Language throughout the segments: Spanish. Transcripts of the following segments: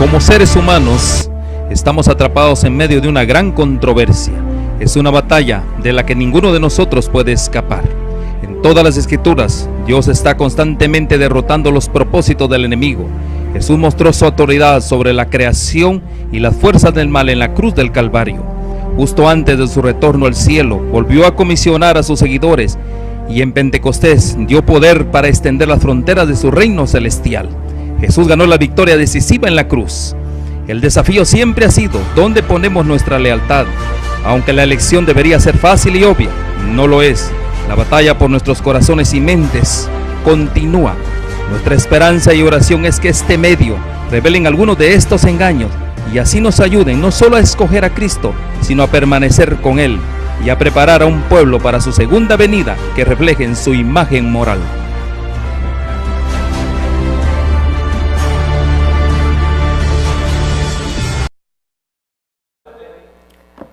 Como seres humanos, estamos atrapados en medio de una gran controversia. Es una batalla de la que ninguno de nosotros puede escapar. En todas las escrituras, Dios está constantemente derrotando los propósitos del enemigo. Jesús mostró su autoridad sobre la creación y las fuerzas del mal en la cruz del Calvario. Justo antes de su retorno al cielo, volvió a comisionar a sus seguidores y en Pentecostés dio poder para extender las fronteras de su reino celestial. Jesús ganó la victoria decisiva en la cruz. El desafío siempre ha sido ¿dónde ponemos nuestra lealtad? Aunque la elección debería ser fácil y obvia, no lo es. La batalla por nuestros corazones y mentes continúa. Nuestra esperanza y oración es que este medio revelen algunos de estos engaños y así nos ayuden no solo a escoger a Cristo, sino a permanecer con Él y a preparar a un pueblo para su segunda venida que reflejen su imagen moral.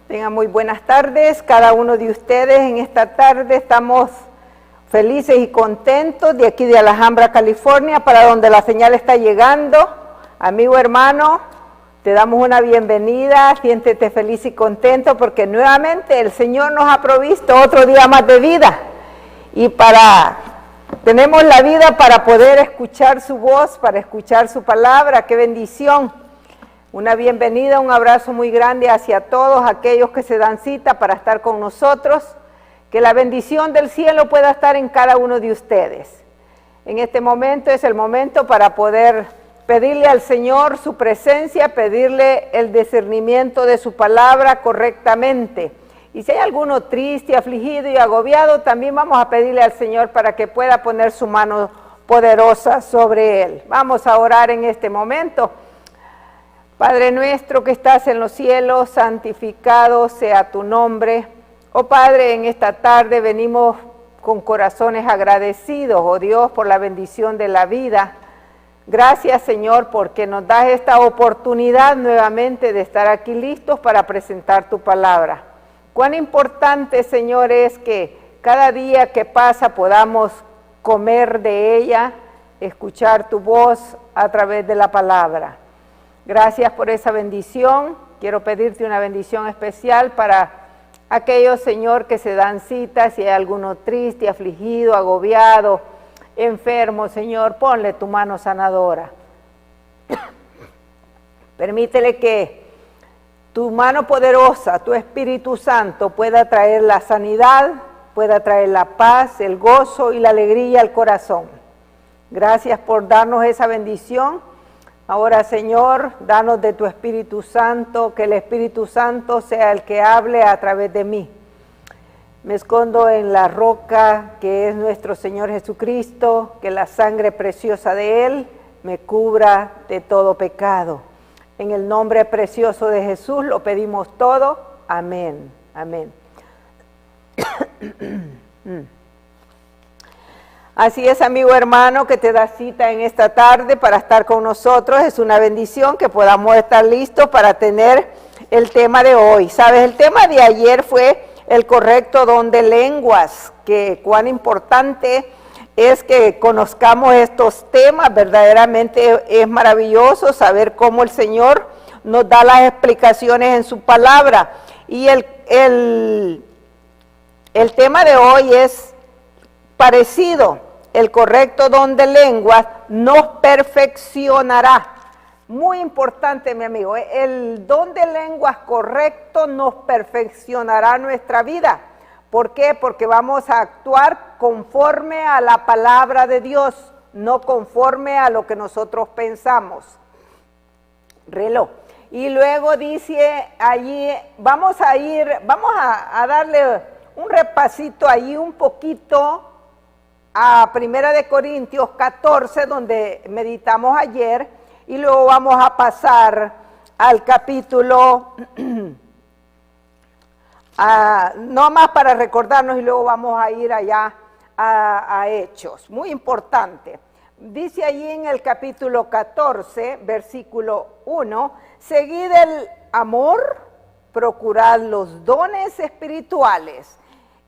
Tengan muy buenas tardes, cada uno de ustedes. En esta tarde estamos felices y contentos de aquí de Alhambra, California, para donde la señal está llegando. Amigo hermano, te damos una bienvenida, siéntete feliz y contento porque nuevamente el Señor nos ha provisto otro día más de vida. Y tenemos la vida para poder escuchar su voz, para escuchar su palabra. ¡Qué bendición! Una bienvenida, un abrazo muy grande hacia todos aquellos que se dan cita para estar con nosotros. Que la bendición del cielo pueda estar en cada uno de ustedes. En este momento es el momento para poder pedirle al Señor su presencia, pedirle el discernimiento de su palabra correctamente. Y si hay alguno triste, afligido y agobiado, también vamos a pedirle al Señor para que pueda poner su mano poderosa sobre él. Vamos a orar en este momento. Padre nuestro que estás en los cielos, santificado sea tu nombre. Oh Padre, en esta tarde venimos con corazones agradecidos, oh Dios, por la bendición de la vida. Gracias, Señor, porque nos das esta oportunidad nuevamente de estar aquí listos para presentar tu palabra. Cuán importante, Señor, es que cada día que pasa podamos comer de ella, escuchar tu voz a través de la palabra. Gracias por esa bendición. Quiero pedirte una bendición especial para aquellos, Señor, que se dan citas, si hay alguno triste, afligido, agobiado, enfermo, Señor, ponle tu mano sanadora. Permítele que tu mano poderosa, tu Espíritu Santo, pueda traer la sanidad, pueda traer la paz, el gozo y la alegría al corazón. Gracias por darnos esa bendición. Ahora, Señor, danos de tu Espíritu Santo, que el Espíritu Santo sea el que hable a través de mí. Me escondo en la roca que es nuestro Señor Jesucristo, que la sangre preciosa de Él me cubra de todo pecado. En el nombre precioso de Jesús lo pedimos todo. Amén. Amén. Así es, amigo hermano, que te da cita en esta tarde para estar con nosotros. Es una bendición que podamos estar listos para tener el tema de hoy. Sabes, el tema de ayer fue el correcto don de lenguas, que cuán importante es que conozcamos estos temas. Verdaderamente es maravilloso saber cómo el Señor nos da las explicaciones en su palabra. Y el tema de hoy es parecido. El correcto don de lenguas nos perfeccionará. Muy importante, mi amigo, el don de lenguas correcto nos perfeccionará nuestra vida. ¿Por qué? Porque vamos a actuar conforme a la palabra de Dios, no conforme a lo que nosotros pensamos. Reloj. Y luego dice allí, vamos a darle un repasito allí un poquito a 1 Corintios 14, donde meditamos ayer, y luego vamos a pasar al capítulo, no más para recordarnos, y luego vamos a ir allá a Hechos. Muy importante. Dice allí en el capítulo 14, versículo 1, seguid el amor, procurad los dones espirituales.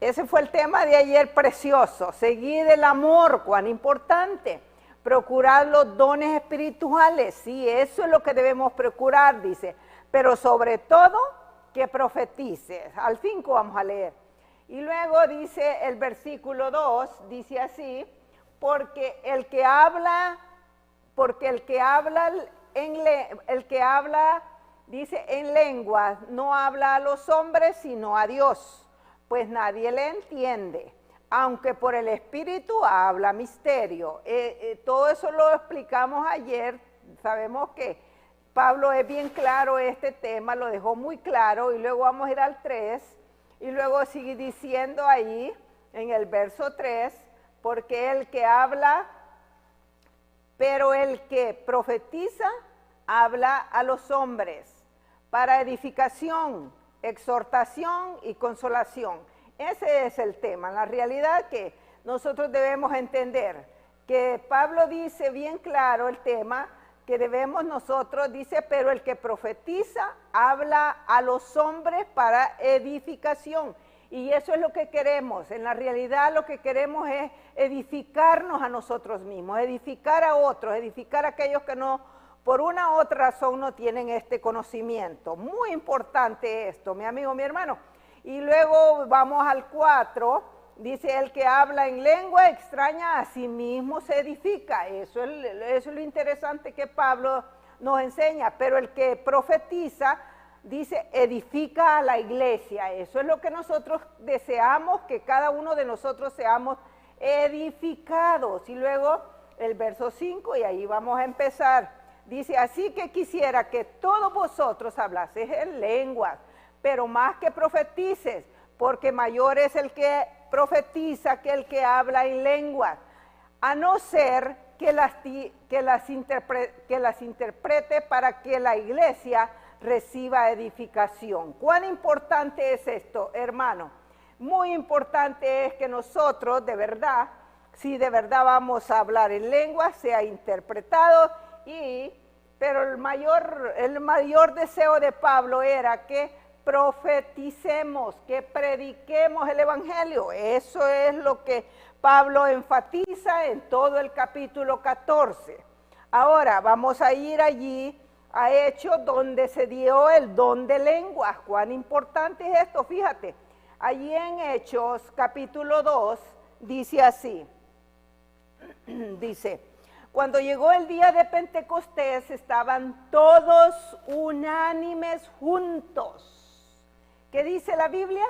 Ese fue el tema de ayer precioso, seguir el amor, cuán importante. procurar los dones espirituales, sí, eso es lo que debemos procurar, dice, pero sobre todo que profetices. Al 5 vamos a leer. Y luego dice el versículo 2, dice así, porque el que habla dice en lenguas, no habla a los hombres, sino a Dios, pues nadie le entiende, aunque por el Espíritu habla misterio. Todo eso lo explicamos ayer, sabemos que Pablo es bien claro este tema, lo dejó muy claro, y luego vamos a ir al 3, y luego sigue diciendo ahí, en el verso 3, porque el que habla, pero el que profetiza, habla a los hombres, para edificación, exhortación y consolación. Ese es el tema, la realidad que nosotros debemos entender, que Pablo dice bien claro el tema, que debemos nosotros, dice, pero el que profetiza habla a los hombres para edificación. Y eso es lo que queremos. En la realidad lo que queremos es edificarnos a nosotros mismos, edificar a otros, edificar a aquellos que no, por una u otra razón no tienen este conocimiento. Muy importante esto, mi amigo, mi hermano. Y luego vamos al 4. Dice, el que habla en lengua extraña a sí mismo se edifica. Eso es lo interesante que Pablo nos enseña. Pero el que profetiza, dice, edifica a la iglesia. Eso es lo que nosotros deseamos, que cada uno de nosotros seamos edificados. Y luego el verso 5, y ahí vamos a empezar. Dice, así que quisiera que todos vosotros hablaseis en lenguas, pero más que profetices, porque mayor es el que profetiza que el que habla en lenguas, a no ser que las interprete para que la iglesia reciba edificación. ¿Cuán importante es esto, hermano? Muy importante es que nosotros, de verdad, si de verdad vamos a hablar en lenguas, sea interpretado, pero el mayor deseo de Pablo era que profeticemos, que prediquemos el evangelio. Eso es lo que Pablo enfatiza en todo el capítulo 14. Ahora vamos a ir allí a Hechos, donde se dio el don de lenguas. Cuán importante es esto, fíjate. Allí en Hechos capítulo 2 dice así, dice, cuando llegó el día de Pentecostés estaban todos unánimes juntos. ¿Qué dice la Biblia?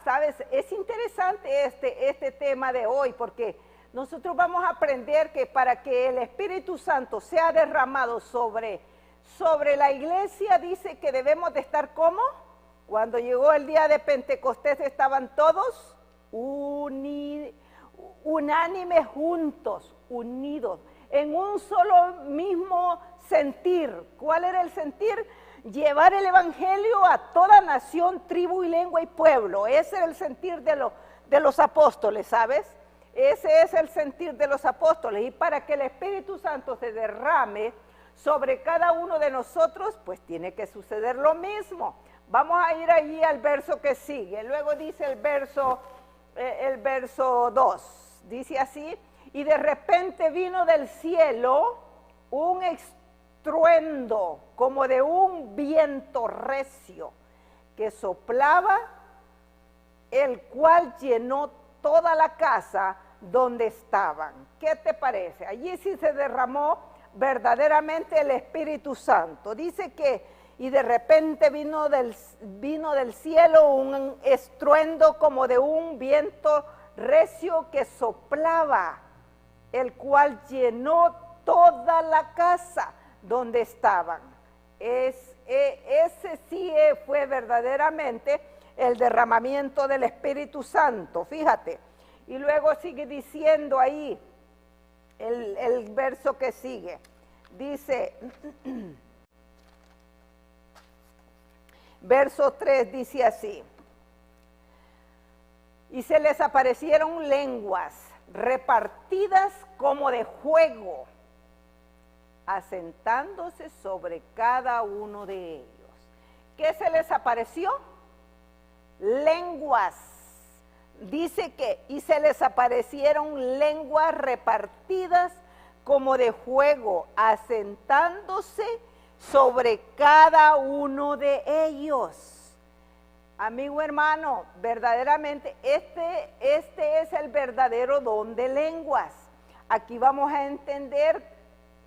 Sabes, es interesante este tema de hoy, porque nosotros vamos a aprender que para que el Espíritu Santo sea derramado sobre la iglesia, dice que debemos de estar ¿cómo? Cuando llegó el día de Pentecostés estaban todos unánimes juntos, unidos, en un solo mismo sentir. ¿Cuál era el sentir? Llevar el evangelio a toda nación, tribu y lengua y pueblo. Ese era el sentir de los apóstoles, ¿sabes? Ese es el sentir de los apóstoles. Y para que el Espíritu Santo se derrame sobre cada uno de nosotros, pues tiene que suceder lo mismo. Vamos a ir allí al verso que sigue. Luego dice el verso 2. Dice así, y de repente vino del cielo un estruendo como de un viento recio que soplaba, el cual llenó toda la casa donde estaban. ¿Qué te parece? Allí sí se derramó verdaderamente el Espíritu Santo. Dice que, y de repente vino del cielo un estruendo como de un viento recio que soplaba, el cual llenó toda la casa donde estaban. Ese sí fue verdaderamente el derramamiento del Espíritu Santo, fíjate. Y luego sigue diciendo ahí el verso que sigue. Dice, verso 3 dice así, y se les aparecieron lenguas repartidas como de fuego, asentándose sobre cada uno de ellos. ¿Qué se les apareció? Lenguas. Dice que, y se les aparecieron lenguas repartidas como de fuego, asentándose sobre cada uno de ellos. Amigo hermano, verdaderamente este es el verdadero don de lenguas. Aquí vamos a entender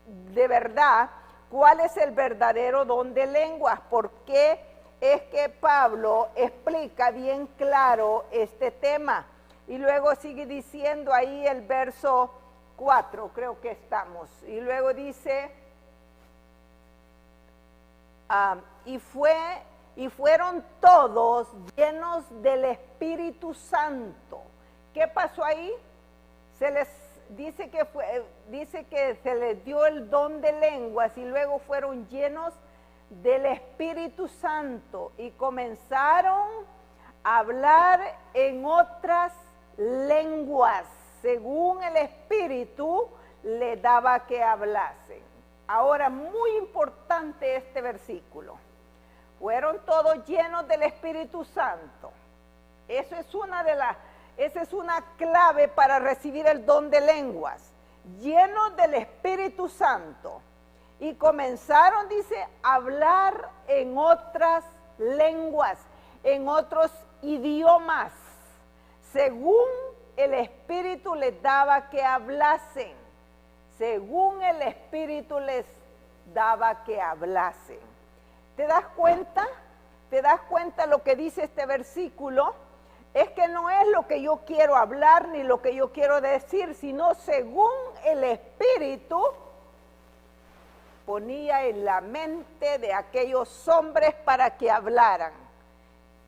de verdad cuál es el verdadero don de lenguas, porque es que Pablo explica bien claro este tema. Y luego sigue diciendo ahí el verso 4, creo que estamos. Y luego dice, y fueron todos llenos del Espíritu Santo. ¿Qué pasó ahí? Dice que se les dio el don de lenguas y luego fueron llenos del Espíritu Santo y comenzaron a hablar en otras lenguas, según el Espíritu le daba que hablasen. Ahora, muy importante este versículo. Fueron todos llenos del Espíritu Santo. Esa es una clave para recibir el don de lenguas. Llenos del Espíritu Santo. Y comenzaron, dice, a hablar en otras lenguas, en otros idiomas, según el Espíritu les daba que hablasen. Según el Espíritu les daba que hablasen. ¿Te das cuenta? ¿Te das cuenta lo que dice este versículo? Es que no es lo que yo quiero hablar ni lo que yo quiero decir, sino según el Espíritu ponía en la mente de aquellos hombres para que hablaran.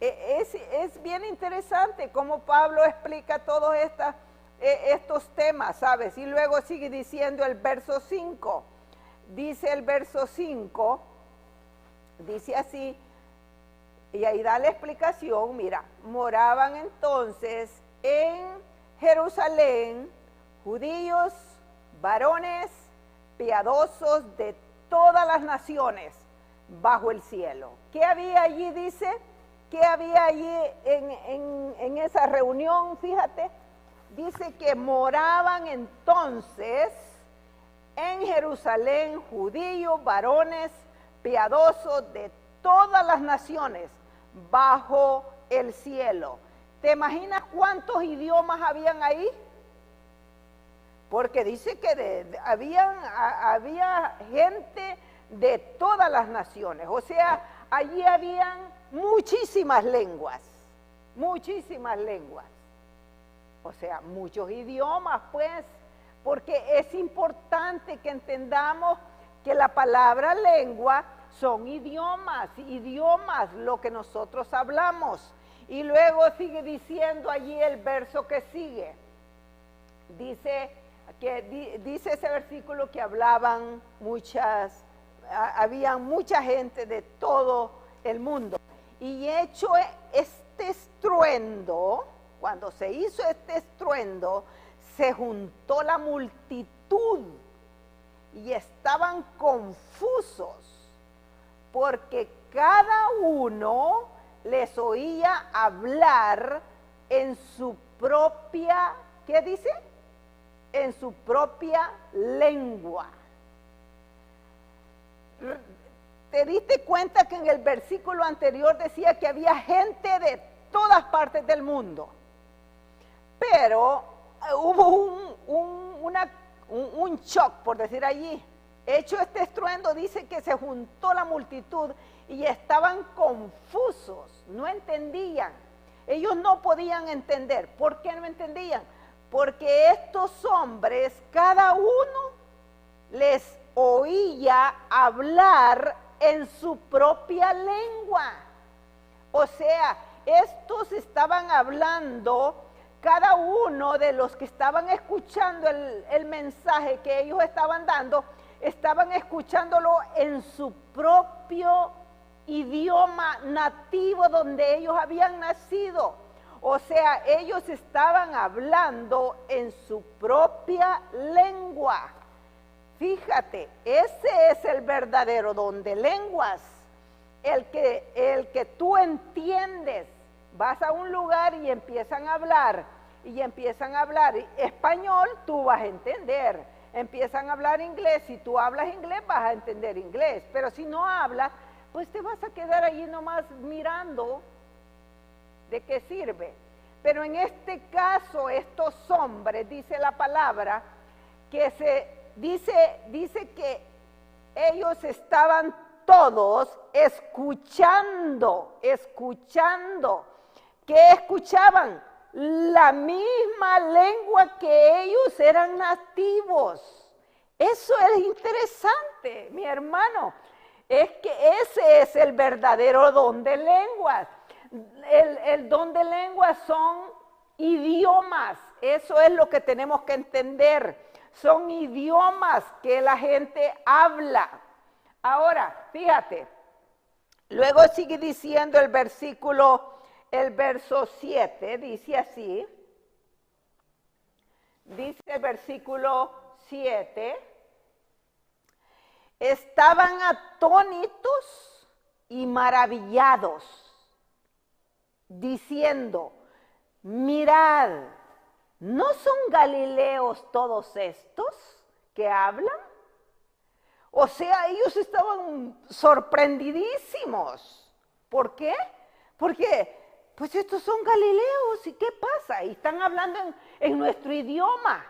Es bien interesante cómo Pablo explica todos estos temas, ¿sabes? Y luego sigue diciendo el verso 5. Dice el verso 5, dice así, y ahí da la explicación, mira, moraban entonces en Jerusalén judíos, varones, piadosos de todas las naciones bajo el cielo. ¿Qué había allí, dice? ¿Qué había allí en esa reunión? Fíjate, dice que moraban entonces en Jerusalén judíos, varones, piadosos de todas las naciones bajo el cielo. ¿Te imaginas cuántos idiomas habían ahí? Porque dice que había gente de todas las naciones. O sea, allí habían muchísimas lenguas. Muchísimas lenguas. O sea, muchos idiomas, pues. Porque es importante que entendamos que la palabra lengua son idiomas, lo que nosotros hablamos. Y luego sigue diciendo allí el verso que sigue. Dice ese versículo que había mucha gente de todo el mundo. Y hecho este estruendo, cuando se hizo este estruendo, se juntó la multitud y estaban confusos, porque cada uno les oía hablar en su propia, ¿qué dice? En su propia lengua. ¿Te diste cuenta que en el versículo anterior decía que había gente de todas partes del mundo? Pero hubo un shock, por decir allí. Hecho este estruendo, dice que se juntó la multitud y estaban confusos, no entendían. Ellos no podían entender. ¿Por qué no entendían? Porque estos hombres, cada uno les oía hablar en su propia lengua. O sea, estos estaban hablando, cada uno de los que estaban escuchando el mensaje que ellos estaban dando, estaban escuchándolo en su propio idioma nativo donde ellos habían nacido. O sea, ellos estaban hablando en su propia lengua. Fíjate, ese es el verdadero don de lenguas. El que tú entiendes. Vas a un lugar y empiezan a hablar español, tú vas a entender. empiezan a hablar inglés. Si tú hablas inglés, vas a entender inglés. Pero si no hablas, pues te vas a quedar allí nomás mirando. ¿De qué sirve? Pero en este caso, estos hombres, dice la palabra, que dice que ellos estaban todos escuchando. ¿Qué escuchaban? La misma lengua que ellos eran nativos. Eso es interesante, mi hermano. Es que ese es el verdadero don de lenguas. El don de lenguas son idiomas. Eso es lo que tenemos que entender. Son idiomas que la gente habla. Ahora, fíjate, luego sigue diciendo el verso 7, dice así, dice el versículo 7, estaban atónitos y maravillados, diciendo, mirad, ¿no son galileos todos estos que hablan? O sea, ellos estaban sorprendidísimos. ¿Por qué? Porque, pues estos son galileos, ¿y qué pasa? Y están hablando en nuestro idioma.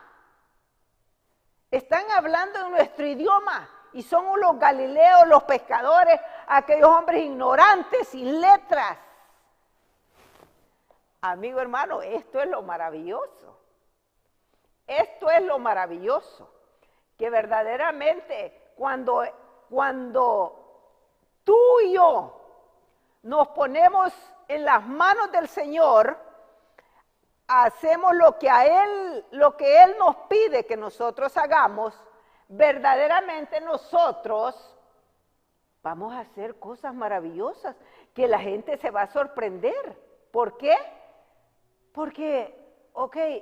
Están hablando en nuestro idioma. Y son los galileos, los pescadores, aquellos hombres ignorantes, sin letras. Amigo hermano, esto es lo maravilloso. Esto es lo maravilloso. Que verdaderamente cuando tú y yo nos ponemos en las manos del Señor, hacemos lo que Él nos pide que nosotros hagamos, verdaderamente nosotros vamos a hacer cosas maravillosas que la gente se va a sorprender. ¿Por qué? Porque,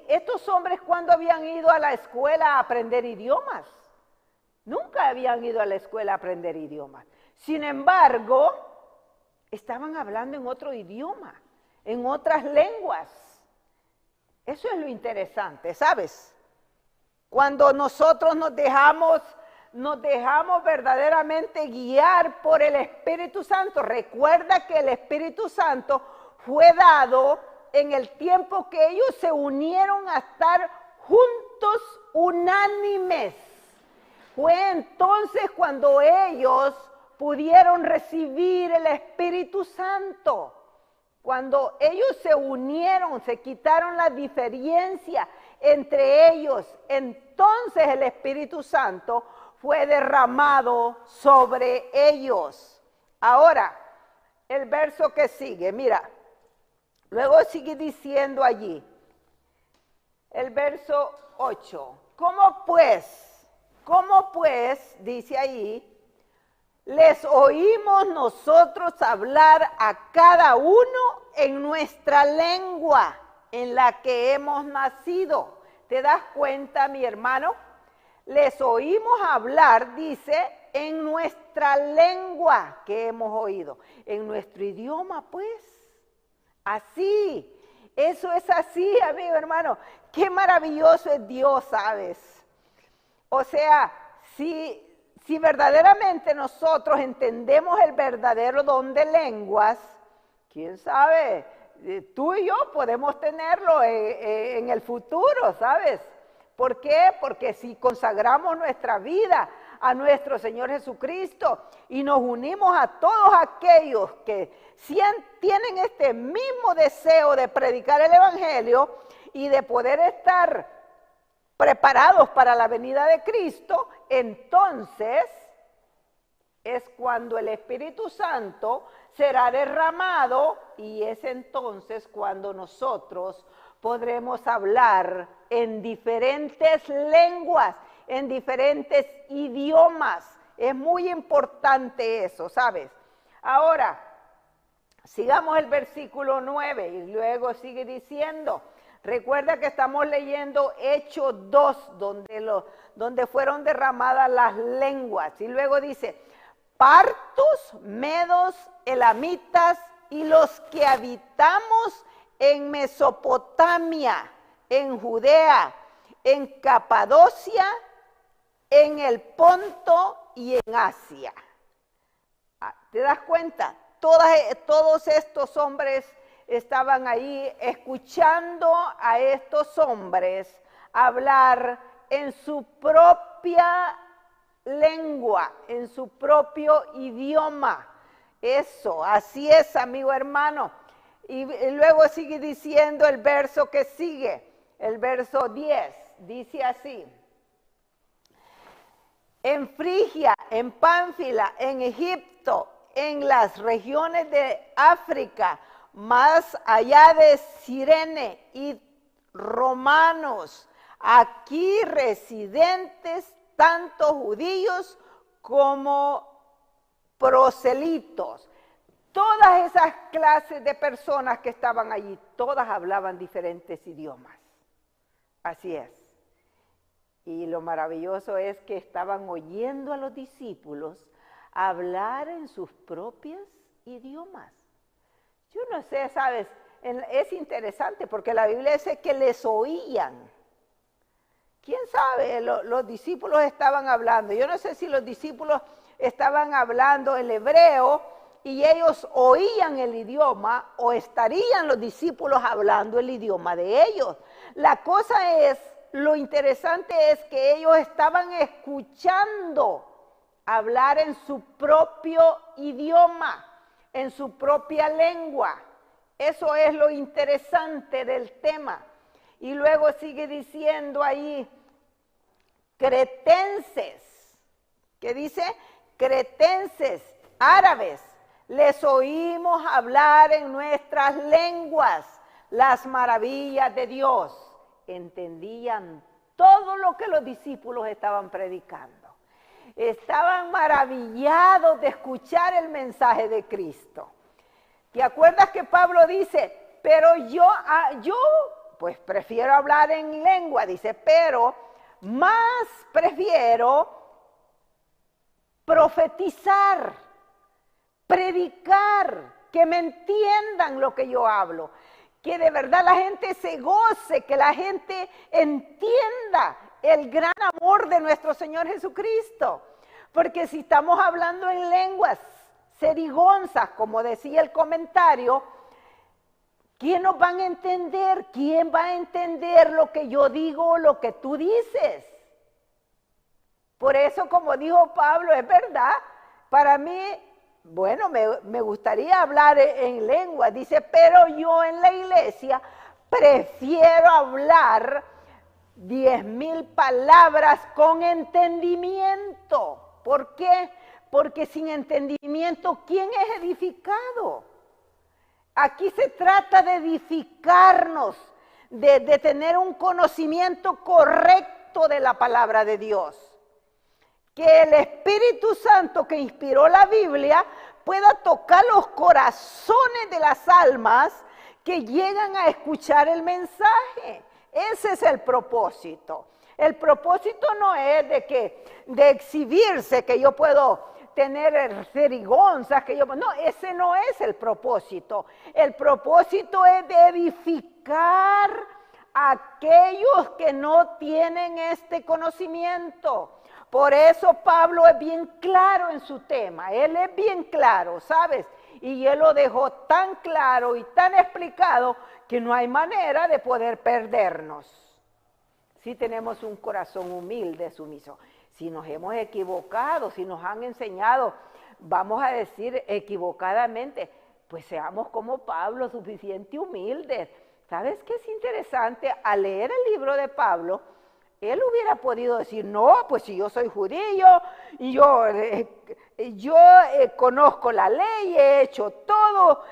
estos hombres, ¿cuándo habían ido a la escuela a aprender idiomas? Nunca habían ido a la escuela a aprender idiomas. Sin embargo, estaban hablando en otro idioma, en otras lenguas. Eso es lo interesante, ¿sabes? Cuando nosotros nos dejamos verdaderamente guiar por el Espíritu Santo. Recuerda que el Espíritu Santo fue dado en el tiempo que ellos se unieron a estar juntos, unánimes. Fue entonces cuando ellos pudieron recibir el Espíritu Santo. Cuando ellos se unieron, se quitaron la diferencia entre ellos, entonces el Espíritu Santo fue derramado sobre ellos. Ahora, el verso que sigue, mira, luego sigue diciendo allí, el verso 8, ¿cómo pues, dice ahí, les oímos nosotros hablar a cada uno en nuestra lengua en la que hemos nacido? ¿Te das cuenta, mi hermano? Les oímos hablar, dice, en nuestra lengua que hemos oído, en nuestro idioma, pues. Así, eso es así, amigo hermano. Qué maravilloso es Dios, ¿sabes? O sea, si verdaderamente nosotros entendemos el verdadero don de lenguas, quién sabe, tú y yo podemos tenerlo en el futuro, ¿sabes? ¿Por qué? Porque si consagramos nuestra vida a nuestro Señor Jesucristo y nos unimos a todos aquellos que tienen este mismo deseo de predicar el Evangelio y de poder estar preparados para la venida de Cristo, entonces es cuando el Espíritu Santo será derramado y es entonces cuando nosotros podremos hablar en diferentes lenguas, en diferentes idiomas. Es muy importante eso, ¿sabes? Ahora, sigamos el versículo 9 y luego sigue diciendo, recuerda que estamos leyendo Hechos 2, donde fueron derramadas las lenguas. Y luego dice, partos, medos, elamitas y los que habitamos en Mesopotamia, en Judea, en Capadocia en el Ponto y en Asia. ¿Te das cuenta? Todos estos hombres estaban ahí escuchando a estos hombres hablar en su propia lengua, en su propio idioma. Eso, así es, amigo hermano. Y luego sigue diciendo el verso que sigue, el verso 10, dice así: en Frigia, en Pánfila, en Egipto, en las regiones de África, más allá de Cirene y romanos, aquí residentes tanto judíos como proselitos. Todas esas clases de personas que estaban allí, todas hablaban diferentes idiomas. Así es. Y lo maravilloso es que estaban oyendo a los discípulos hablar en sus propios idiomas. Yo no sé, ¿sabes? Es interesante porque la Biblia dice que les oían. ¿Quién sabe? Los discípulos estaban hablando. Yo no sé si los discípulos estaban hablando el hebreo y ellos oían el idioma, o estarían los discípulos hablando el idioma de ellos. La cosa es, lo interesante es que ellos estaban escuchando hablar en su propio idioma, en su propia lengua. Eso es lo interesante del tema. Y luego sigue diciendo ahí, cretenses, ¿qué dice? Cretenses, árabes, les oímos hablar en nuestras lenguas las maravillas de Dios. Entendían todo lo que los discípulos estaban predicando. Estaban maravillados de escuchar el mensaje de Cristo. ¿Te acuerdas que Pablo dice, pero yo pues prefiero hablar en lengua, dice, pero más prefiero profetizar, predicar, que me entiendan lo que yo hablo, que de verdad la gente se goce, que la gente entienda el gran amor de nuestro Señor Jesucristo. Porque si estamos hablando en lenguas cerigonzas, como decía el comentario, ¿quién nos va a entender? ¿Quién va a entender lo que yo digo o lo que tú dices? Por eso, como dijo Pablo, es verdad, para mí, bueno, me gustaría hablar en lengua, dice, pero yo en la iglesia prefiero hablar 10,000 palabras con entendimiento. ¿Por qué? Porque sin entendimiento, ¿quién es edificado? Aquí se trata de edificarnos, de tener un conocimiento correcto de la palabra de Dios. Que el Espíritu Santo que inspiró la Biblia pueda tocar los corazones de las almas que llegan a escuchar el mensaje. Ese es el propósito. El propósito no es de exhibirse, que yo puedo tener cerigonzas, no, ese no es el propósito. El propósito es de edificar a aquellos que no tienen este conocimiento. Por eso Pablo es bien claro en su tema, él es bien claro, ¿sabes? Y él lo dejó tan claro y tan explicado que no hay manera de poder perdernos. Si tenemos un corazón humilde, sumiso. Si nos hemos equivocado, si nos han enseñado, vamos a decir equivocadamente, pues seamos como Pablo, suficiente humildes. ¿Sabes qué es interesante? Al leer el libro de Pablo, él hubiera podido decir, no, pues si yo soy judío, y yo conozco la ley, he hecho todo,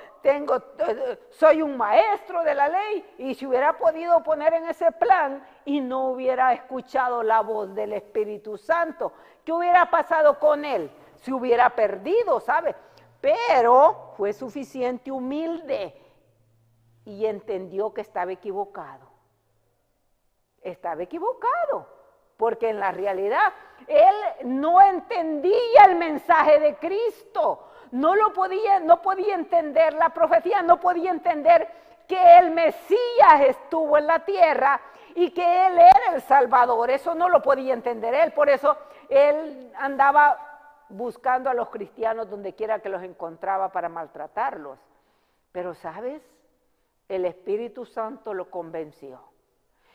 soy un maestro de la ley, y se hubiera podido poner en ese plan y no hubiera escuchado la voz del Espíritu Santo. ¿Qué hubiera pasado con él? Se hubiera perdido, ¿sabe? Pero fue suficiente humilde y entendió que estaba equivocado. Estaba equivocado, porque en la realidad él no entendía el mensaje de Cristo, no podía entender la profecía, no podía entender que el Mesías estuvo en la tierra y que él era el Salvador. Eso no lo podía entender él, por eso él andaba buscando a los cristianos donde quiera que los encontraba para maltratarlos. Pero ¿sabes? El Espíritu Santo lo convenció.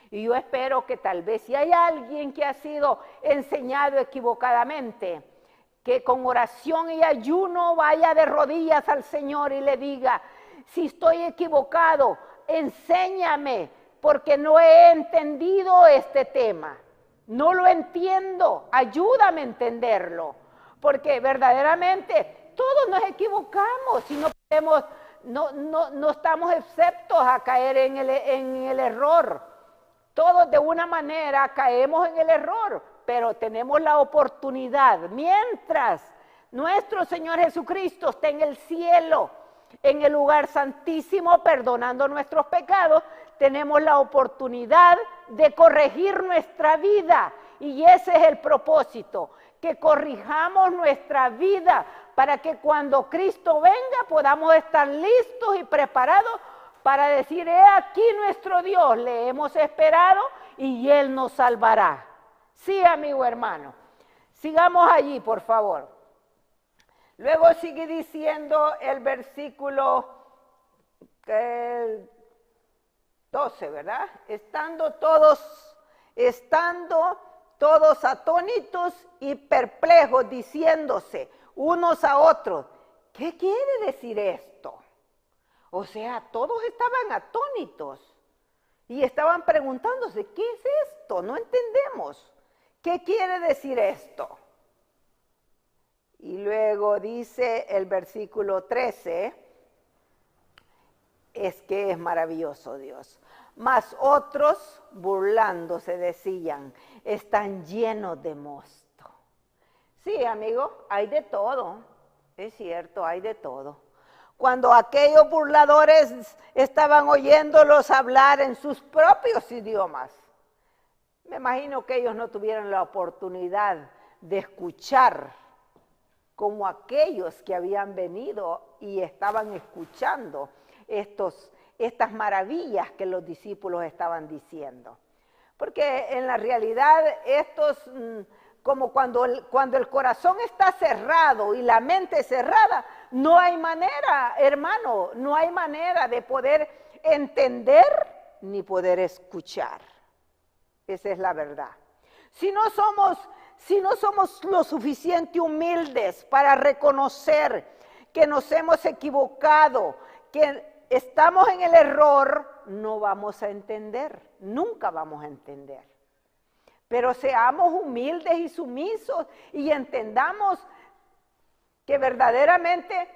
Y yo espero que tal vez si hay alguien que ha sido enseñado equivocadamente, que con oración y ayuno vaya de rodillas al Señor y le diga, si estoy equivocado, enséñame, porque no he entendido este tema. No lo entiendo, ayúdame a entenderlo. Porque verdaderamente todos nos equivocamos y no estamos exceptos a caer en el error. Todos de una manera caemos en el error, pero tenemos la oportunidad, mientras nuestro Señor Jesucristo esté en el cielo, en el lugar santísimo, perdonando nuestros pecados, tenemos la oportunidad de corregir nuestra vida. Y ese es el propósito, que corrijamos nuestra vida para que cuando Cristo venga podamos estar listos y preparados para decir, he aquí nuestro Dios, le hemos esperado y Él nos salvará. Sí, amigo hermano, sigamos allí, por favor. Luego sigue diciendo el versículo 12, ¿verdad? Estando todos atónitos y perplejos, diciéndose unos a otros, ¿qué quiere decir esto? O sea, todos estaban atónitos y estaban preguntándose, ¿qué es esto? No entendemos. ¿Qué quiere decir esto? Y luego dice el versículo 13, es que es maravilloso Dios. Mas otros, burlándose, decían, están llenos de mosto. Sí, amigo, hay de todo. Es cierto, hay de todo. Cuando aquellos burladores estaban oyéndolos hablar en sus propios idiomas, me imagino que ellos no tuvieron la oportunidad de escuchar como aquellos que habían venido y estaban escuchando estas maravillas que los discípulos estaban diciendo. Porque en la realidad como cuando el corazón está cerrado y la mente cerrada, no hay manera, hermano, no hay manera de poder entender ni poder escuchar. Esa es la verdad. Si no somos lo suficiente humildes para reconocer que nos hemos equivocado, que estamos en el error, no vamos a entender, nunca vamos a entender. Pero seamos humildes y sumisos y entendamos que verdaderamente,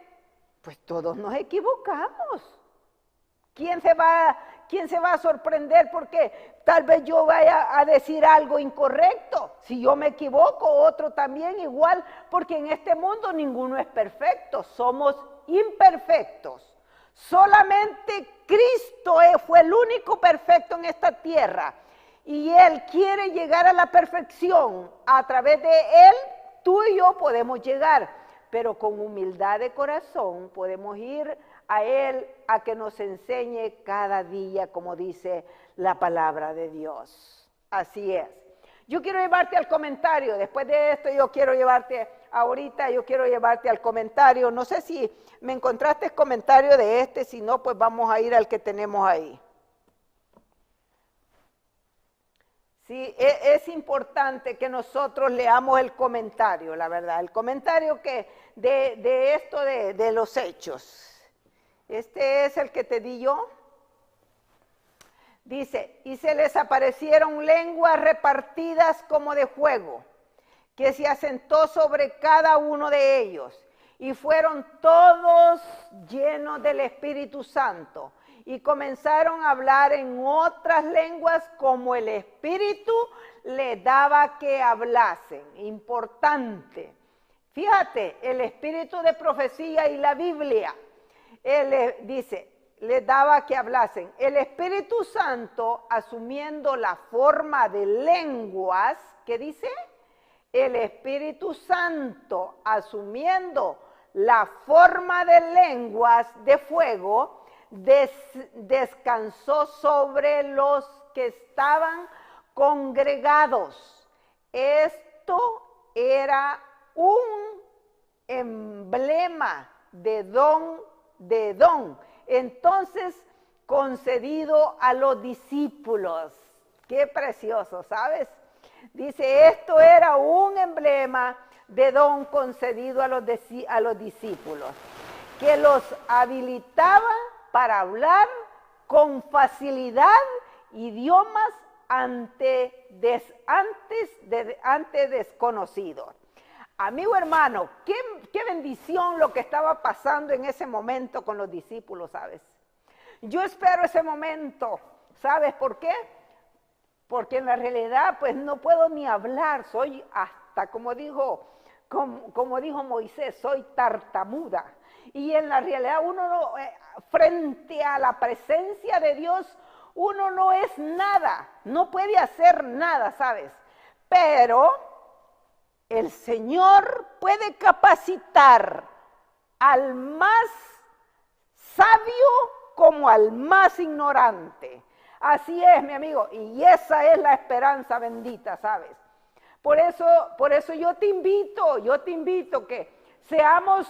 pues todos nos equivocamos. ¿Quién se va a sorprender porque tal vez yo vaya a decir algo incorrecto? Si yo me equivoco, otro también igual, porque en este mundo ninguno es perfecto, somos imperfectos. Solamente Cristo fue el único perfecto en esta tierra. Y Él quiere llegar a la perfección. A través de Él, tú y yo podemos llegar. Pero con humildad de corazón podemos ir a Él a que nos enseñe cada día, como dice la palabra de Dios. Así es. Yo quiero llevarte al comentario. Después de esto yo quiero llevarte al comentario. No sé si me encontraste el comentario de este. Si no, pues vamos a ir al que tenemos ahí. Sí, es importante que nosotros leamos el comentario, la verdad. El comentario de esto de los hechos. Este es el que te di yo. Dice, y se les aparecieron lenguas repartidas como de fuego, que se asentó sobre cada uno de ellos. Y fueron todos llenos del Espíritu Santo. Y comenzaron a hablar en otras lenguas como el Espíritu les daba que hablasen. Importante. Fíjate, el Espíritu de profecía y la Biblia. Él dice, les daba que hablasen. El Espíritu Santo, asumiendo la forma de lenguas, ¿qué dice? El Espíritu Santo, asumiendo la forma de lenguas de fuego, descansó sobre los que estaban congregados. Esto era un emblema de don, entonces concedido a los discípulos. Qué precioso, ¿sabes? Dice, esto era un emblema de don concedido a los discípulos, que los habilitaba para hablar con facilidad idiomas antes desconocidos. Amigo hermano, qué bendición lo que estaba pasando en ese momento con los discípulos, ¿sabes? Yo espero ese momento, ¿sabes por qué? Porque en la realidad pues no puedo ni hablar, soy hasta como dijo Moisés, soy tartamuda. Y en la realidad uno no, frente a la presencia de Dios, uno no es nada, no puede hacer nada, ¿sabes? Pero el Señor puede capacitar al más sabio como al más ignorante. Así es, mi amigo, y esa es la esperanza bendita, ¿sabes? Por eso yo te invito que seamos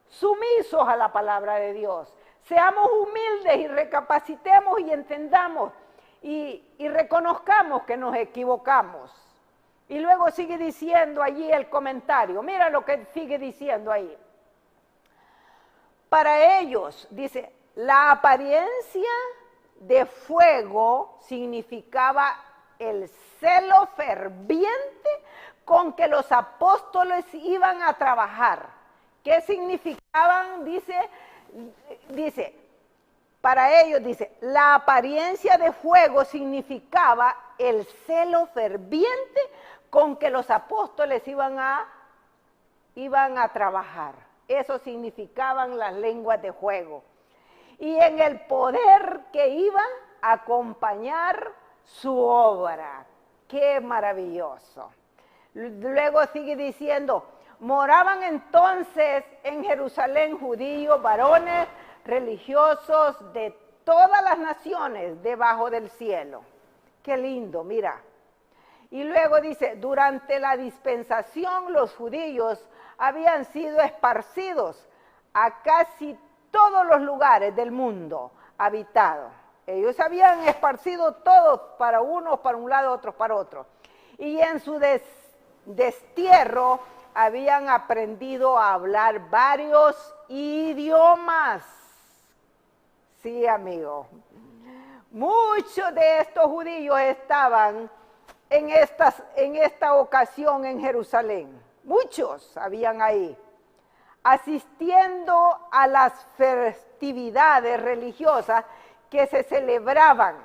sumisos a la palabra de Dios, seamos humildes y recapacitemos y entendamos y reconozcamos que nos equivocamos. Y luego sigue diciendo allí el comentario, mira lo que sigue diciendo ahí. Para ellos, dice, la apariencia de fuego significaba el celo ferviente con que los apóstoles iban a trabajar. ¿Qué significaban? Dice, para ellos, dice, la apariencia de fuego significaba el celo ferviente con que los apóstoles iban a trabajar. Eso significaban las lenguas de fuego. Y en el poder que iba a acompañar su obra. ¡Qué maravilloso! Luego sigue diciendo, moraban entonces en Jerusalén judíos, varones religiosos de todas las naciones debajo del cielo. ¡Qué lindo! Mira. Y luego dice, durante la dispensación los judíos habían sido esparcidos a casi todos los lugares del mundo habitado. Ellos habían esparcido todos para unos para un lado, otros para otro. Y en su destierro habían aprendido a hablar varios idiomas. Sí, amigo. Muchos de estos judíos estaban en esta ocasión en Jerusalén. Muchos habían ahí, asistiendo a las festividades religiosas que se celebraban.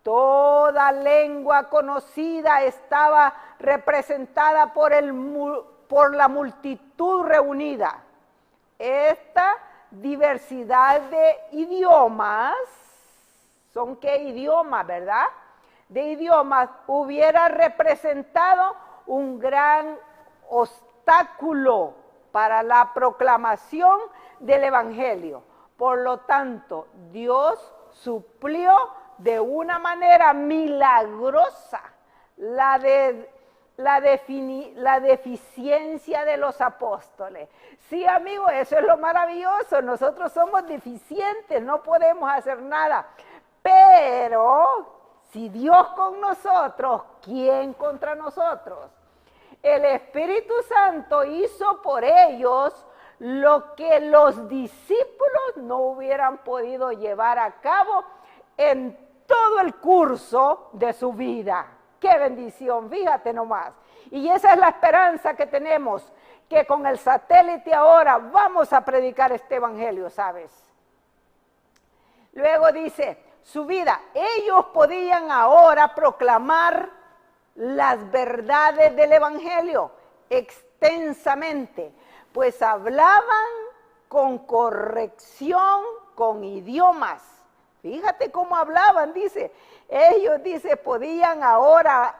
Toda lengua conocida estaba representada por la multitud reunida. Esta diversidad de idiomas, ¿son qué idiomas, verdad? De idiomas hubiera representado un gran obstáculo para la proclamación del Evangelio. Por lo tanto, Dios suplió de una manera milagrosa la deficiencia de los apóstoles. Sí, amigo, eso es lo maravilloso. Nosotros somos deficientes, no podemos hacer nada. Pero si Dios con nosotros, ¿quién contra nosotros? El Espíritu Santo hizo por ellos lo que los discípulos no hubieran podido llevar a cabo en todo el curso de su vida. ¡Qué bendición! Fíjate nomás. Y esa es la esperanza que tenemos, que con el satélite ahora vamos a predicar este evangelio, ¿sabes? Luego dice, su vida, ellos podían ahora proclamar las verdades del evangelio extensamente, pues hablaban con corrección, con idiomas. Fíjate cómo hablaban, dice. Ellos, dice, podían ahora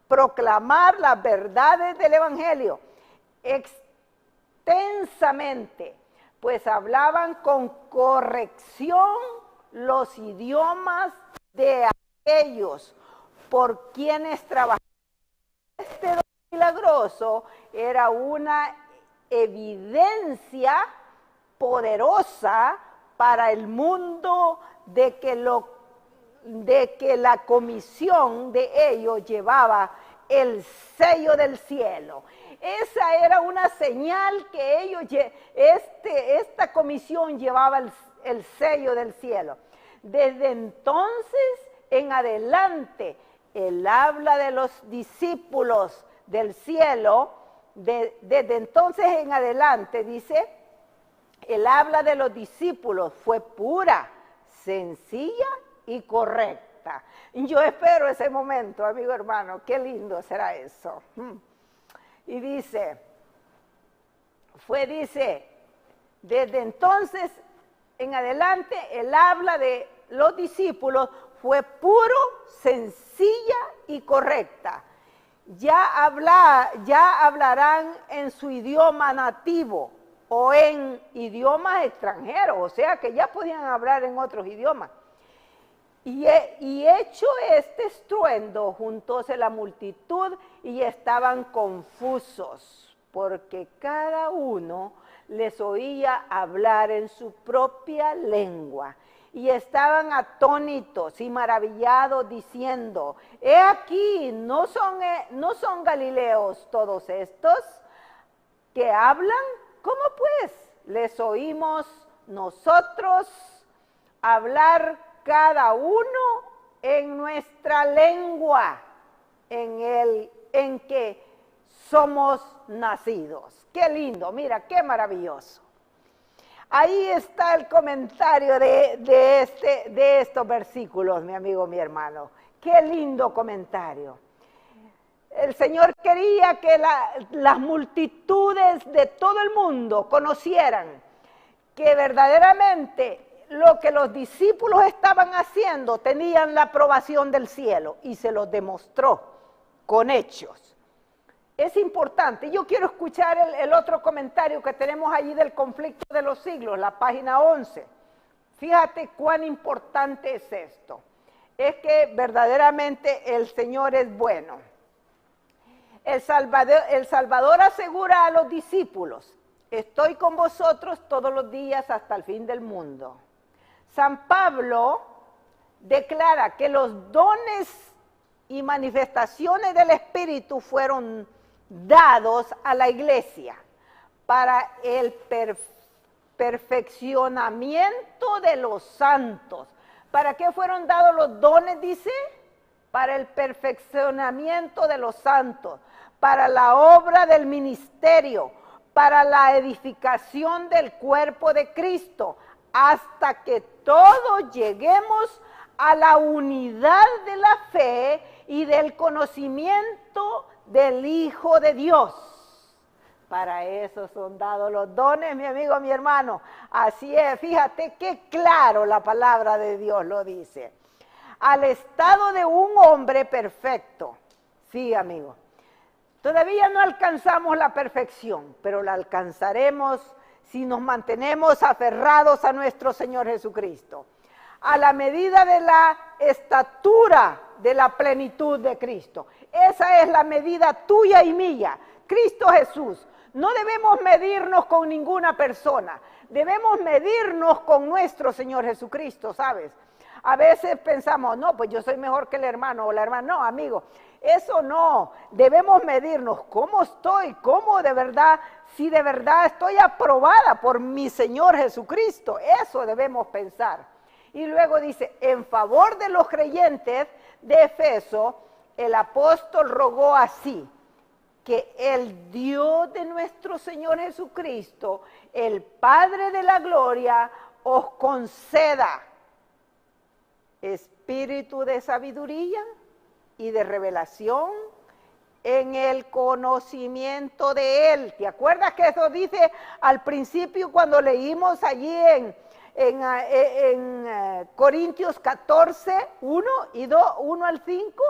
proclamar las verdades del evangelio extensamente, pues hablaban con corrección los idiomas de aquellos por quienes trabajaban. Este milagroso era una evidencia poderosa para el mundo de que la comisión de ellos llevaba el sello del cielo. Esa era una señal que ellos, esta comisión llevaba el sello del cielo. Desde entonces en adelante, el habla de los discípulos del cielo, desde entonces en adelante, dice, el habla de los discípulos fue pura, sencilla y correcta. Yo espero ese momento, amigo hermano, qué lindo será eso. Y dice, desde entonces en adelante, el habla de los discípulos fue puro, sencilla y correcta. Ya hablarán en su idioma nativo o en idiomas extranjeros, o sea que ya podían hablar en otros idiomas. Y hecho este estruendo, juntóse la multitud y estaban confusos, porque cada uno les oía hablar en su propia lengua. Y estaban atónitos y maravillados diciendo, he aquí, ¿no son galileos todos estos que hablan? ¿Cómo pues les oímos nosotros hablar cada uno en nuestra lengua en que somos nacidos? Qué lindo, mira, qué maravilloso. Ahí está el comentario de estos versículos, mi amigo, mi hermano. Qué lindo comentario. El Señor quería que las multitudes de todo el mundo conocieran que verdaderamente lo que los discípulos estaban haciendo tenían la aprobación del cielo y se los demostró con hechos. Es importante. Yo quiero escuchar el otro comentario que tenemos allí del conflicto de los siglos, la página 11. Fíjate cuán importante es esto. Es que verdaderamente el Señor es bueno. El Salvador asegura a los discípulos, estoy con vosotros todos los días hasta el fin del mundo. San Pablo declara que los dones y manifestaciones del Espíritu fueron dados a la iglesia para el perfeccionamiento de los santos. ¿Para qué fueron dados los dones, dice? Para el perfeccionamiento de los santos, para la obra del ministerio, para la edificación del cuerpo de Cristo, hasta que todos lleguemos a la unidad de la fe y del conocimiento del Hijo de Dios. Para eso son dados los dones, mi amigo, mi hermano. Así es, fíjate qué claro la palabra de Dios lo dice. Al estado de un hombre perfecto. Sí, amigo. Todavía no alcanzamos la perfección, pero la alcanzaremos si nos mantenemos aferrados a nuestro Señor Jesucristo. A la medida de la estatura de la plenitud de Cristo. Esa es la medida tuya y mía, Cristo Jesús. No debemos medirnos con ninguna persona, debemos medirnos con nuestro Señor Jesucristo, ¿sabes? A veces pensamos, no, pues yo soy mejor que el hermano o la hermana. No, amigo, eso no. Debemos medirnos cómo estoy, cómo de verdad, si de verdad estoy aprobada por mi Señor Jesucristo. Eso debemos pensar. Y luego dice, en favor de los creyentes de Efeso, el apóstol rogó así, que el Dios de nuestro Señor Jesucristo, el Padre de la gloria, os conceda espíritu de sabiduría y de revelación en el conocimiento de Él. ¿Te acuerdas que eso dice al principio cuando leímos allí en Corintios 14, 1 y 2, 1 al 5?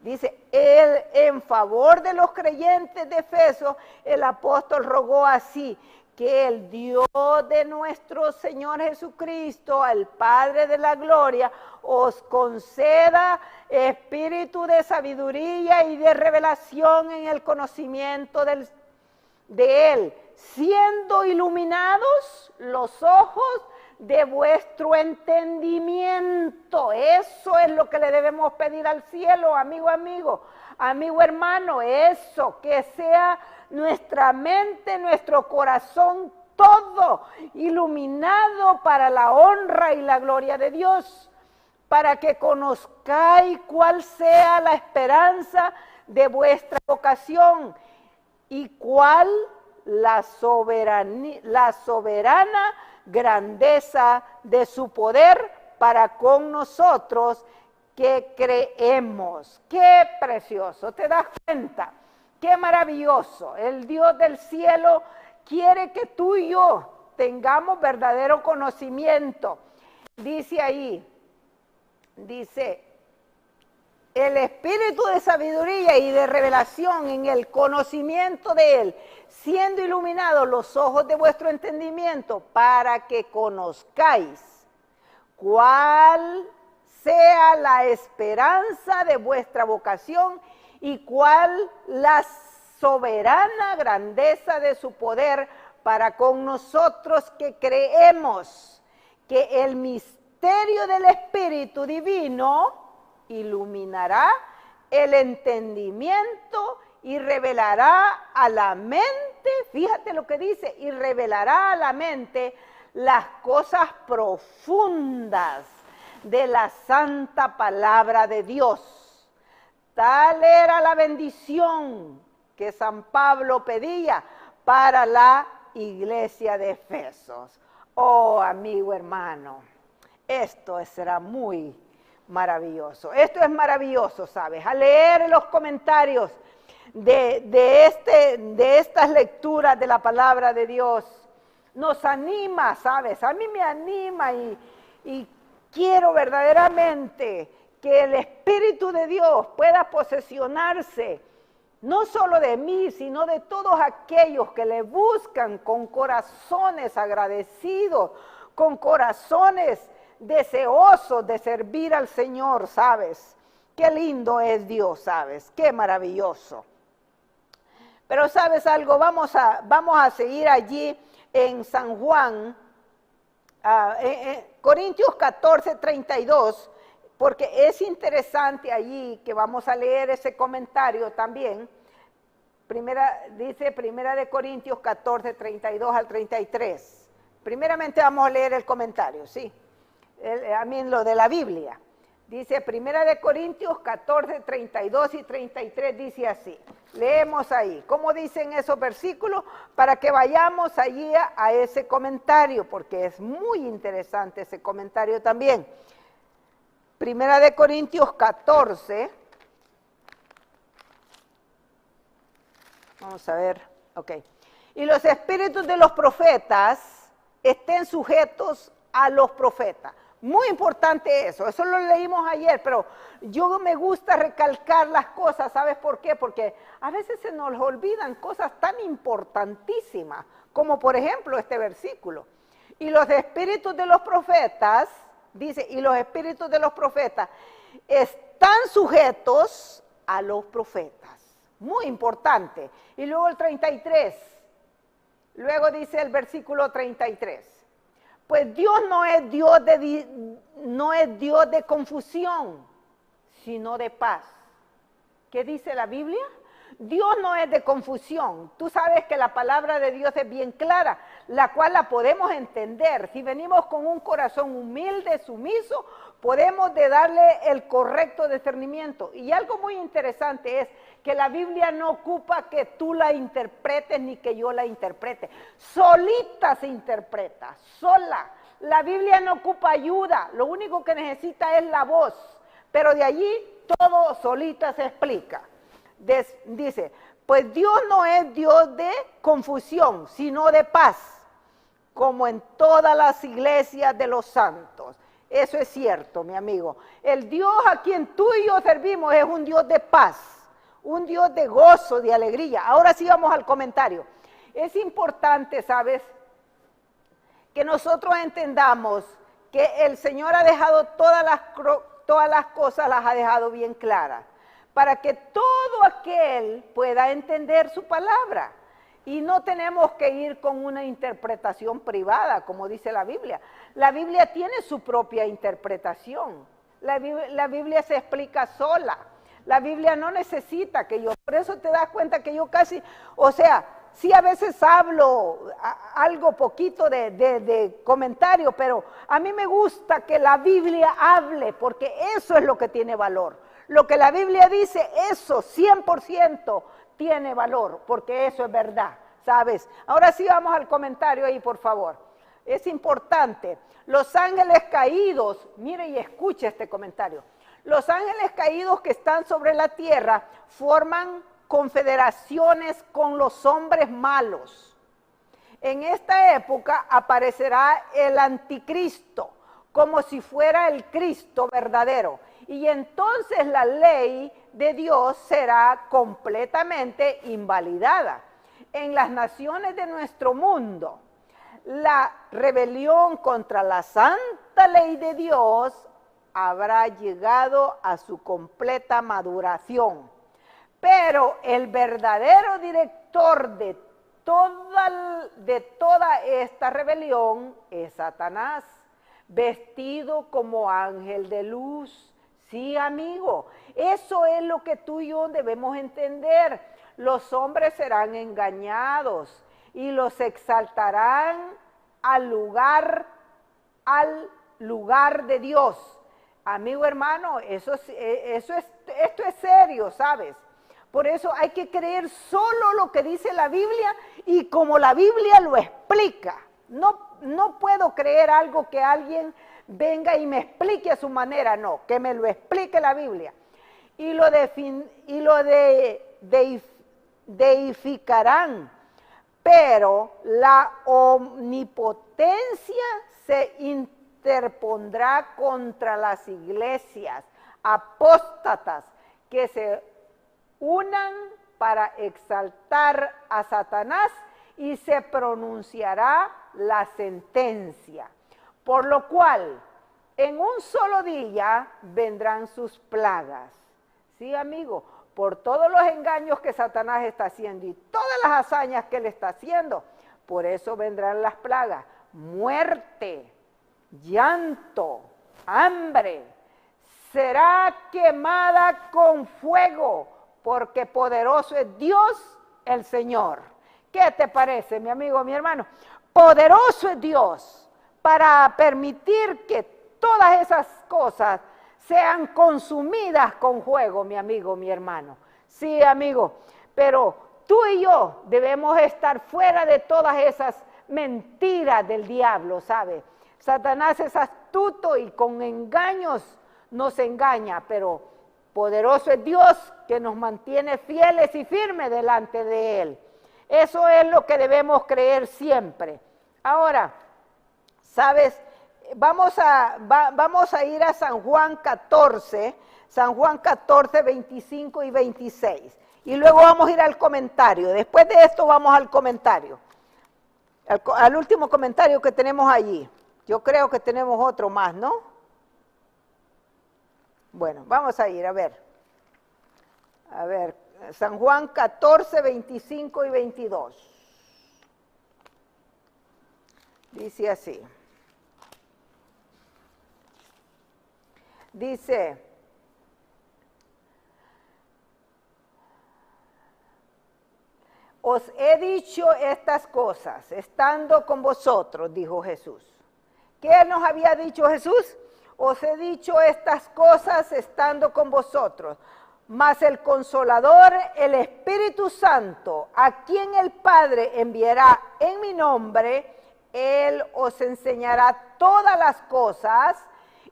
Dice, en favor de los creyentes de Efeso, el apóstol rogó así, que el Dios de nuestro Señor Jesucristo, el Padre de la gloria, os conceda espíritu de sabiduría y de revelación en el conocimiento de Él, siendo iluminados los ojos de vuestro entendimiento. Eso es lo que le debemos pedir al cielo, amigo hermano, eso, que sea nuestra mente, nuestro corazón, todo iluminado para la honra y la gloria de Dios, para que conozcáis cuál sea la esperanza de vuestra vocación y cuál la soberana grandeza de su poder para con nosotros que creemos. ¡Qué precioso! ¿Te das cuenta? ¡Qué maravilloso! El Dios del cielo quiere que tú y yo tengamos verdadero conocimiento. Dice ahí, dice, el espíritu de sabiduría y de revelación en el conocimiento de Él, siendo iluminados los ojos de vuestro entendimiento, para que conozcáis cuál sea la esperanza de vuestra vocación y cuál la soberana grandeza de su poder para con nosotros que creemos que el misterio del Espíritu Divino iluminará el entendimiento y revelará a la mente, fíjate lo que dice, y revelará a la mente las cosas profundas de la santa palabra de Dios. Tal era la bendición que San Pablo pedía para la iglesia de Efesos. Oh, amigo hermano, esto será muy maravilloso. Esto es maravilloso, ¿sabes? Al leer los comentarios de estas lecturas de la palabra de Dios, nos anima, ¿sabes? A mí me anima y quiero verdaderamente que el Espíritu de Dios pueda posesionarse no solo de mí, sino de todos aquellos que le buscan con corazones agradecidos, con corazones deseosos de servir al Señor, ¿sabes? Qué lindo es Dios, ¿sabes? Qué maravilloso. Pero ¿sabes algo? Vamos a seguir allí en San Juan, Corintios 14, 32, porque es interesante allí que vamos a leer ese comentario también. Dice Primera de Corintios 14, 32 al 33. Primeramente vamos a leer el comentario, ¿sí? Lo de la Biblia. Dice Primera de Corintios 14, 32 y 33, dice así. Leemos ahí. ¿Cómo dicen esos versículos? Para que vayamos allí a ese comentario, porque es muy interesante ese comentario también. Primera de Corintios 14. Vamos a ver. Ok. Y los espíritus de los profetas estén sujetos a los profetas. Muy importante eso lo leímos ayer, pero yo me gusta recalcar las cosas, ¿sabes por qué? Porque a veces se nos olvidan cosas tan importantísimas, como por ejemplo este versículo. Y los espíritus de los profetas, dice, y los espíritus de los profetas están sujetos a los profetas. Muy importante. Y luego el 33, luego dice el versículo 33. Pues Dios no es Dios de confusión, sino de paz. ¿Qué dice la Biblia? Dios no es de confusión. Tú sabes que la palabra de Dios es bien clara, la cual la podemos entender. Si venimos con un corazón humilde, sumiso, podemos darle el correcto discernimiento. Y algo muy interesante es que la Biblia no ocupa que tú la interpretes ni que yo la interprete. Solita se interpreta, sola. La Biblia no ocupa ayuda, lo único que necesita es la voz. Pero de allí todo solita se explica. Dice, pues Dios no es Dios de confusión, sino de paz, como en todas las iglesias de los santos. Eso es cierto, mi amigo. El Dios a quien tú y yo servimos es un Dios de paz, un Dios de gozo, de alegría. Ahora sí vamos al comentario. Es importante, ¿sabes?, que nosotros entendamos que el Señor ha dejado todas las cosas, las ha dejado bien claras, para que todo aquel pueda entender su palabra. Y no tenemos que ir con una interpretación privada, como dice la Biblia. La Biblia tiene su propia interpretación. La Biblia se explica sola. La Biblia no necesita que yo, por eso te das cuenta que yo casi, o sea, sí a veces hablo algo poquito de comentario, pero a mí me gusta que la Biblia hable, porque eso es lo que tiene valor. Lo que la Biblia dice, eso 100% tiene valor, porque eso es verdad, ¿sabes? Ahora sí vamos al comentario ahí, por favor. Es importante. Los ángeles caídos, mire y escuche este comentario. Los ángeles caídos que están sobre la tierra forman confederaciones con los hombres malos. En esta época aparecerá el anticristo, como si fuera el Cristo verdadero. Y entonces la ley de Dios será completamente invalidada. En las naciones de nuestro mundo, la rebelión contra la santa ley de Dios habrá llegado a su completa maduración. Pero el verdadero director de toda esta rebelión es Satanás, vestido como ángel de luz. Sí, amigo, eso es lo que tú y yo debemos entender. Los hombres serán engañados y los exaltarán al lugar de Dios. Amigo hermano, esto es serio, ¿sabes? Por eso hay que creer solo lo que dice la Biblia y como la Biblia lo explica. No puedo creer algo que alguien venga y me explique a su manera, no, que me lo explique la Biblia. Y lo deificarán, pero la omnipotencia se interpondrá contra las iglesias apóstatas que se unan para exaltar a Satanás y se pronunciará la sentencia. Por lo cual, en un solo día vendrán sus plagas. Sí, amigo, por todos los engaños que Satanás está haciendo y todas las hazañas que él está haciendo, por eso vendrán las plagas. Muerte, llanto, hambre, será quemada con fuego, porque poderoso es Dios el Señor. ¿Qué te parece, mi amigo, mi hermano? Poderoso es Dios para permitir que todas esas cosas sean consumidas con fuego, mi amigo, mi hermano. Sí, amigo, pero tú y yo debemos estar fuera de todas esas mentiras del diablo, ¿sabe? Satanás es astuto y con engaños nos engaña, pero poderoso es Dios que nos mantiene fieles y firmes delante de Él. Eso es lo que debemos creer siempre. Ahora, ¿sabes? Vamos a ir a San Juan 14, 25 y 26. Y luego vamos a ir al comentario. Después de esto vamos al comentario. Al último comentario que tenemos allí. Yo creo que tenemos otro más, ¿no? Bueno, vamos a ir, a ver. A ver, San Juan 14, 25 y 22. Dice así. Dice, os he dicho estas cosas, estando con vosotros, dijo Jesús. ¿Qué nos había dicho Jesús? Os he dicho estas cosas estando con vosotros, mas el Consolador, el Espíritu Santo, a quien el Padre enviará en mi nombre, Él os enseñará todas las cosas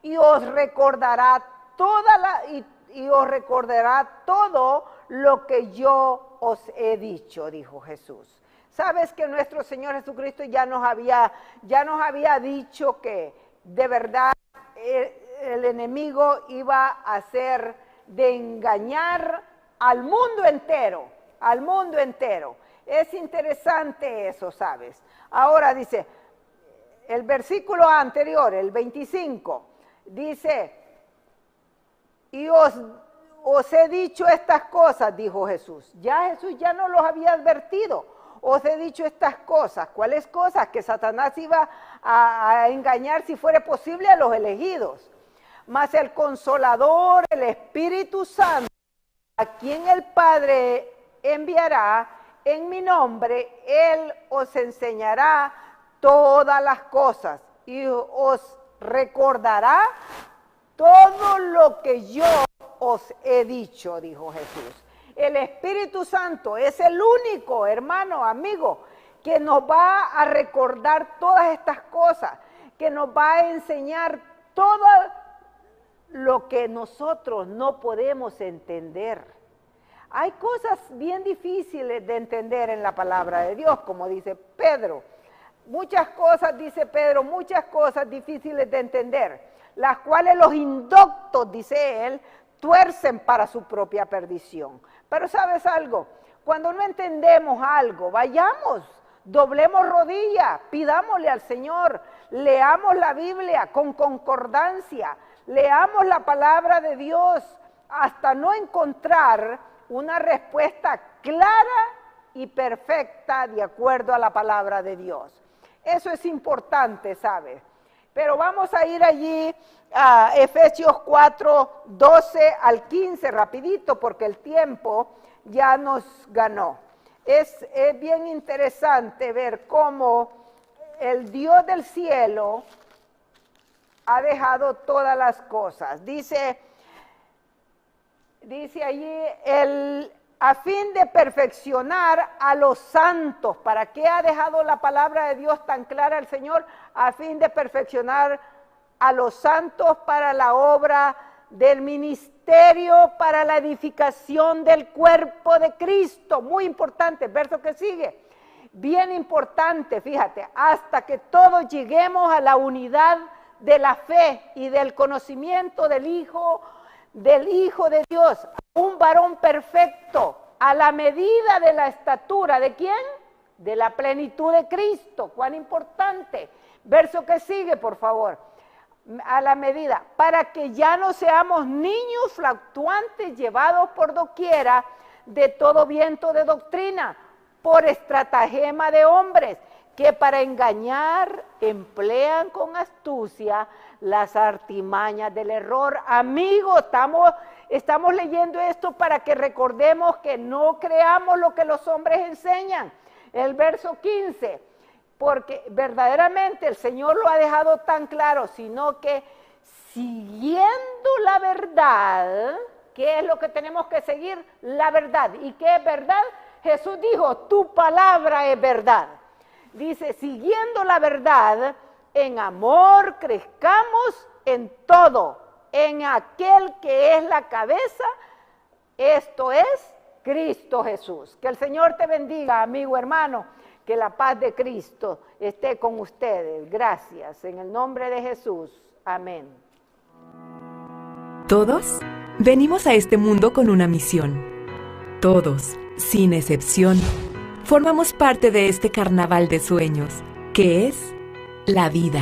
y os recordará os recordará todo lo que yo os he dicho, dijo Jesús. ¿Sabes que nuestro Señor Jesucristo ya nos había dicho que de verdad el enemigo iba a hacer de engañar al mundo entero, Es interesante eso, ¿sabes? Ahora dice, el versículo anterior, el 25, dice, y os he dicho estas cosas, dijo Jesús. Ya Jesús ya no los había advertido. Os he dicho estas cosas. ¿Cuáles cosas? Que Satanás iba a engañar, si fuera posible, a los elegidos. Mas el Consolador, el Espíritu Santo, a quien el Padre enviará en mi nombre, Él os enseñará todas las cosas y os recordará todo lo que yo os he dicho, dijo Jesús. El Espíritu Santo es el único, hermano, amigo, que nos va a recordar todas estas cosas, que nos va a enseñar todo lo que nosotros no podemos entender. Hay cosas bien difíciles de entender en la palabra de Dios, como dice Pedro. Muchas cosas, dice Pedro, muchas cosas difíciles de entender, las cuales los indoctos, dice él, tuercen para su propia perdición. Pero ¿sabes algo? Cuando no entendemos algo, vayamos, doblemos rodillas, pidámosle al Señor, leamos la Biblia con concordancia, leamos la palabra de Dios hasta no encontrar una respuesta clara y perfecta de acuerdo a la palabra de Dios. Eso es importante, ¿sabes? Pero vamos a ir allí a Efesios 4, 12 al 15, rapidito, porque el tiempo ya nos ganó. Es bien interesante ver cómo el Dios del cielo ha dejado todas las cosas. Dice allí, a fin de perfeccionar a los santos. ¿Para qué ha dejado la palabra de Dios tan clara el Señor? A fin de perfeccionar a los santos para la obra del ministerio, para la edificación del cuerpo de Cristo. Muy importante, verso que sigue. Bien importante, fíjate, hasta que todos lleguemos a la unidad de la fe y del conocimiento del Hijo de Dios, a un varón perfecto, a la medida de la estatura, ¿de quién? De la plenitud de Cristo. ¿Cuán importante? Verso que sigue, por favor. A la medida, para que ya no seamos niños fluctuantes llevados por doquiera de todo viento de doctrina, por estratagema de hombres, que para engañar emplean con astucia las artimañas del error. Amigos, estamos leyendo esto para que recordemos que no creamos lo que los hombres enseñan. El verso 15, porque verdaderamente el Señor lo ha dejado tan claro, sino que siguiendo la verdad, ¿qué es lo que tenemos que seguir? La verdad. ¿Y qué es verdad? Jesús dijo, tu palabra es verdad. Dice, siguiendo la verdad, en amor crezcamos en todo, en aquel que es la cabeza, esto es Cristo Jesús. Que el Señor te bendiga, amigo, hermano, que la paz de Cristo esté con ustedes. Gracias, en el nombre de Jesús. Amén. Todos venimos a este mundo con una misión. Todos, sin excepción, formamos parte de este carnaval de sueños, que es la vida.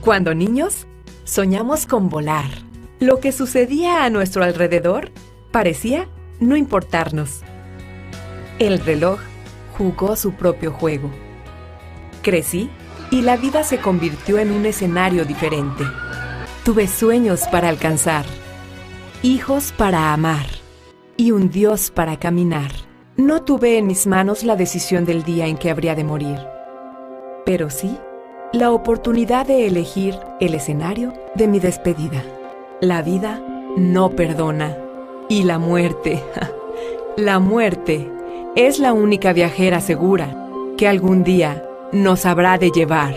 Cuando niños, soñamos con volar. Lo que sucedía a nuestro alrededor parecía no importarnos. El reloj jugó su propio juego. Crecí y la vida se convirtió en un escenario diferente. Tuve sueños para alcanzar, hijos para amar y un Dios para caminar. No tuve en mis manos la decisión del día en que habría de morir, pero sí la oportunidad de elegir el escenario de mi despedida. La vida no perdona y la muerte, la muerte es la única viajera segura que algún día nos habrá de llevar.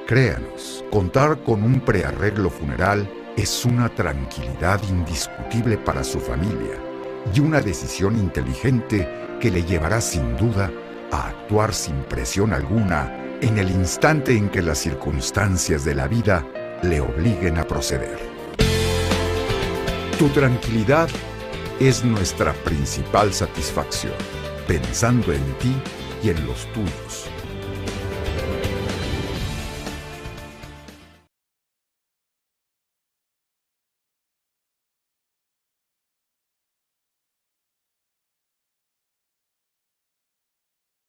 Créanos, contar con un prearreglo funeral es una tranquilidad indiscutible para su familia y una decisión inteligente que le llevará sin duda a actuar sin presión alguna en el instante en que las circunstancias de la vida le obliguen a proceder. Tu tranquilidad es nuestra principal satisfacción, pensando en ti y en los tuyos.